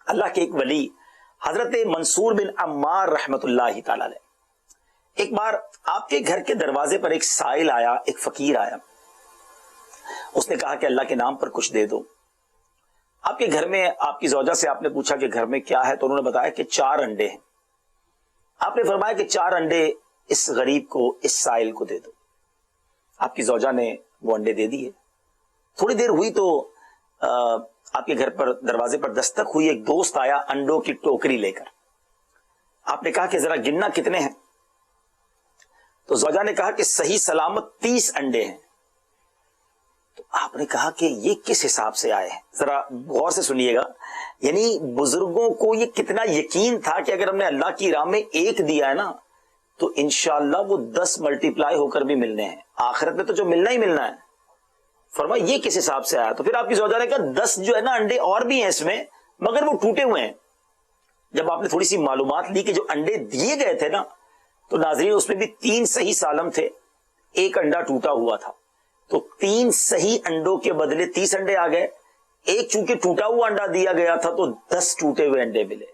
اللہ کے ایک ولی حضرت منصور بن عمار رحمت اللہ تعالی علیہ، ایک بار آپ کے گھر کے دروازے پر ایک سائل آیا، ایک فقیر آیا. اس نے کہا کہ اللہ کے نام پر کچھ دے دو. آپ کے گھر میں آپ کی زوجہ سے آپ نے پوچھا کہ گھر میں کیا ہے، تو انہوں نے بتایا کہ 4 انڈے ہیں. آپ نے فرمایا کہ 4 انڈے اس غریب کو، اس سائل کو دے دو. آپ کی زوجہ نے وہ انڈے دے دیے. تھوڑی دیر ہوئی تو آپ کے گھر پر دروازے پر دستک ہوئی. ایک دوست آیا انڈوں کی ٹوکری لے کر. آپ نے کہا کہ ذرا گننا کتنے ہیں. تو زوجہ نے کہا کہ صحیح سلامت 30 انڈے ہیں. تو آپ نے کہا کہ یہ کس حساب سے آئے ہیں، ذرا غور سے سنیے گا. یعنی بزرگوں کو یہ کتنا یقین تھا کہ اگر ہم نے اللہ کی راہ میں ایک دیا ہے نا تو انشاءاللہ وہ 10 ملٹیپلائی ہو کر بھی ملنے ہیں، آخرت میں تو جو ملنا ہی ملنا ہے. فرمایا یہ کس حساب سے آیا. تو پھر آپ کی زوجہ نے کہا 10 جو ہے نا انڈے اور بھی ہیں اس میں، مگر وہ ٹوٹے ہوئے ہیں. جب آپ نے تھوڑی سی معلومات لی کہ جو انڈے دیے گئے تھے نا، تو ناظرین اس میں بھی 3 صحیح سالم تھے، ایک انڈا ٹوٹا ہوا تھا. تو 3 صحیح انڈوں کے بدلے 30 انڈے آ گئے. ایک چونکہ ٹوٹا ہوا انڈا دیا گیا تھا تو 10 ٹوٹے ہوئے انڈے ملے.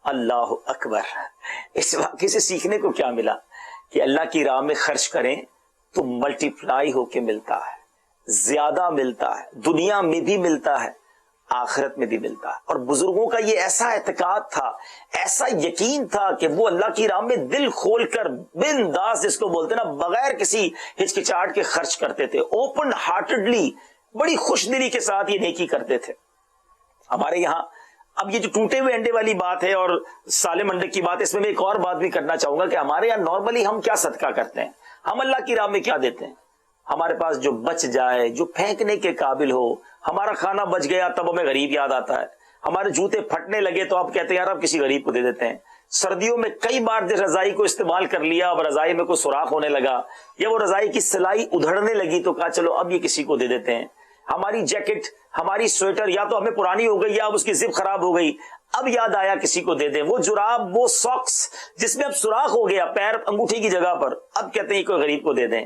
اللہ اکبر. اس واقعے سے سیکھنے کو کیا ملا کہ اللہ کی راہ میں خرچ کریں تو ملٹیپلائی ہو کے ملتا ہے، زیادہ ملتا ہے، دنیا میں بھی ملتا ہے، آخرت میں بھی ملتا ہے. اور بزرگوں کا یہ ایسا اعتقاد تھا، ایسا یقین تھا کہ وہ اللہ کی راہ میں دل کھول کر بنداس، جس کو بولتے نا، بغیر کسی ہچکچاہٹ کے خرچ کرتے تھے. اوپن ہارٹڈلی، بڑی خوش دلی کے ساتھ یہ نیکی کرتے تھے. ہمارے یہاں اب یہ جو ٹوٹے ہوئے انڈے والی بات ہے اور سالم انڈے کی بات، اس میں ایک اور بات بھی کرنا چاہوں گا کہ ہمارے یہاں نارملی ہم کیا صدقہ کرتے ہیں، ہم اللہ کی راہ میں کیا دیتے ہیں. ہمارے پاس جو بچ جائے، جو پھینکنے کے قابل ہو. ہمارا کھانا بچ گیا تب ہمیں غریب یاد آتا ہے. ہمارے جوتے پھٹنے لگے تو آپ کہتے ہیں یار اب کسی غریب کو دے دیتے ہیں. سردیوں میں کئی بار جس رضائی کو استعمال کر لیا، اب رضائی میں کوئی سوراخ ہونے لگا یا وہ رضائی کی سلائی ادھڑنے لگی تو کہا چلو اب یہ کسی کو دے دیتے ہیں. ہماری جیکٹ، ہماری سویٹر یا تو ہمیں پرانی ہو گئی یا اب اس کی زپ خراب ہو گئی، اب یاد آیا کسی کو دے دیں. وہ جراب، وہ ساکس جس میں اب سوراخ ہو گیا پیر انگوٹھی کی جگہ پر، اب کہتے ہیں کوئی غریب کو دے دیں.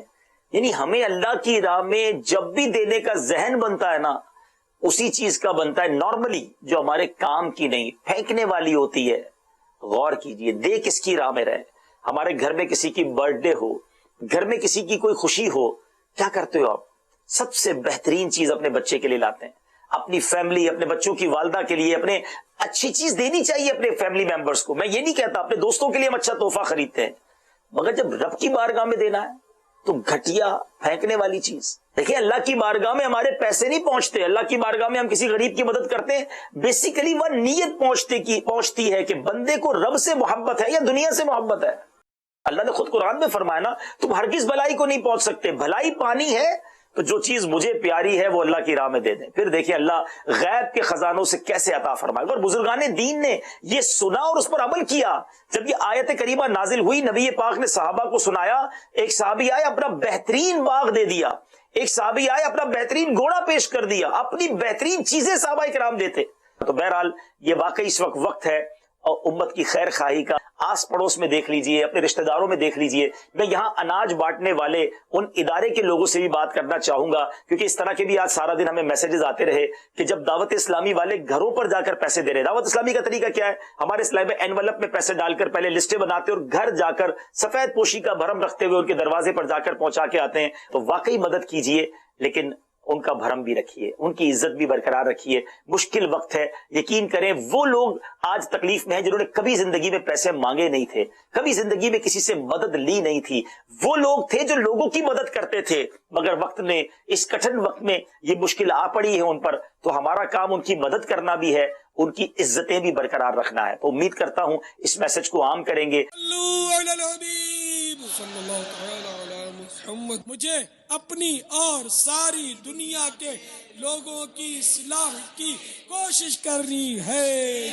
یعنی ہمیں اللہ کی راہ میں جب بھی دینے کا ذہن بنتا ہے نا، اسی چیز کا بنتا ہے نارملی جو ہمارے کام کی نہیں، پھینکنے والی ہوتی ہے. غور کیجئے، دے کس کی راہ میں رہے. ہمارے گھر میں کسی کی برتھ ڈے ہو، گھر میں کسی کی کوئی خوشی ہو، کیا کرتے ہو آپ؟ سب سے بہترین چیز اپنے بچے کے لیے لاتے ہیں، اپنی فیملی، اپنے بچوں کی والدہ کے لیے. اپنے اچھی چیز دینی چاہیے اپنے فیملی ممبرز کو. میں یہ نہیں کہتا اپنے دوستوں کے لیے ہم اچھا تحفہ خریدتے ہیں، مگر جب رب کی بارگاہ میں دینا ہے تو گھٹیا پھینکنے والی چیز. دیکھیں اللہ کی بارگاہ میں ہمارے پیسے نہیں پہنچتے، اللہ کی بارگاہ میں ہم کسی غریب کی مدد کرتے ہیں، بیسیکلی وہ نیت پہنچتی ہے کہ بندے کو رب سے محبت ہے یا دنیا سے محبت ہے. اللہ نے خود قرآن میں فرمایا نا، تم ہرگز بھلائی کو نہیں پہنچ سکتے، بھلائی پانی ہے تو جو چیز مجھے پیاری ہے وہ اللہ کی راہ میں دے دیں. پھر دیکھیں اللہ غیب کے خزانوں سے کیسے عطا فرمائے. اور بزرگان دین نے یہ سنا اور اس پر عمل کیا. جب یہ آیت کریمہ نازل ہوئی، نبی پاک نے صحابہ کو سنایا. ایک صحابی آئے اپنا بہترین باغ دے دیا، ایک صحابی آئے اپنا بہترین گھوڑا پیش کر دیا، اپنی بہترین چیزیں صحابہ کرام دیتے. تو بہرحال یہ واقعی اس وقت ہے اور امت کی خیر خواہی کا. آس پڑوس میں دیکھ لیجئے، اپنے رشتہ داروں میں دیکھ لیجئے. میں یہاں اناج بانٹنے والے ان ادارے کے لوگوں سے بھی بات کرنا چاہوں گا، کیونکہ اس طرح کے بھی آج سارا دن ہمیں میسیجز آتے رہے کہ جب دعوت اسلامی والے گھروں پر جا کر پیسے دے رہے. دعوت اسلامی کا طریقہ کیا ہے؟ ہمارے اسلام میں اینولپ میں پیسے ڈال کر پہلے لسٹیں بناتے اور گھر جا کر سفید پوشی کا بھرم رکھتے ہوئے ان کے دروازے پر جا کر پہنچا کے آتے ہیں. تو واقعی مدد کیجئے، لیکن ان کا بھرم بھی رکھیے، ان کی عزت بھی برقرار رکھیے. مشکل وقت ہے، یقین کریں وہ لوگ آج تکلیف میں ہیں جنہوں نے کبھی زندگی میں پیسے مانگے نہیں تھے، کبھی زندگی میں کسی سے مدد لی نہیں تھی. وہ لوگ تھے جو لوگوں کی مدد کرتے تھے، مگر وقت نے، اس کٹھن وقت میں یہ مشکل آ پڑی ہے ان پر، تو ہمارا کام ان کی مدد کرنا بھی ہے، ان کی عزتیں بھی برقرار رکھنا ہے. تو امید کرتا ہوں اس میسج کو عام کریں گے. مجھے اپنی اور ساری دنیا کے لوگوں کی اصلاح کی کوشش کرنی ہے.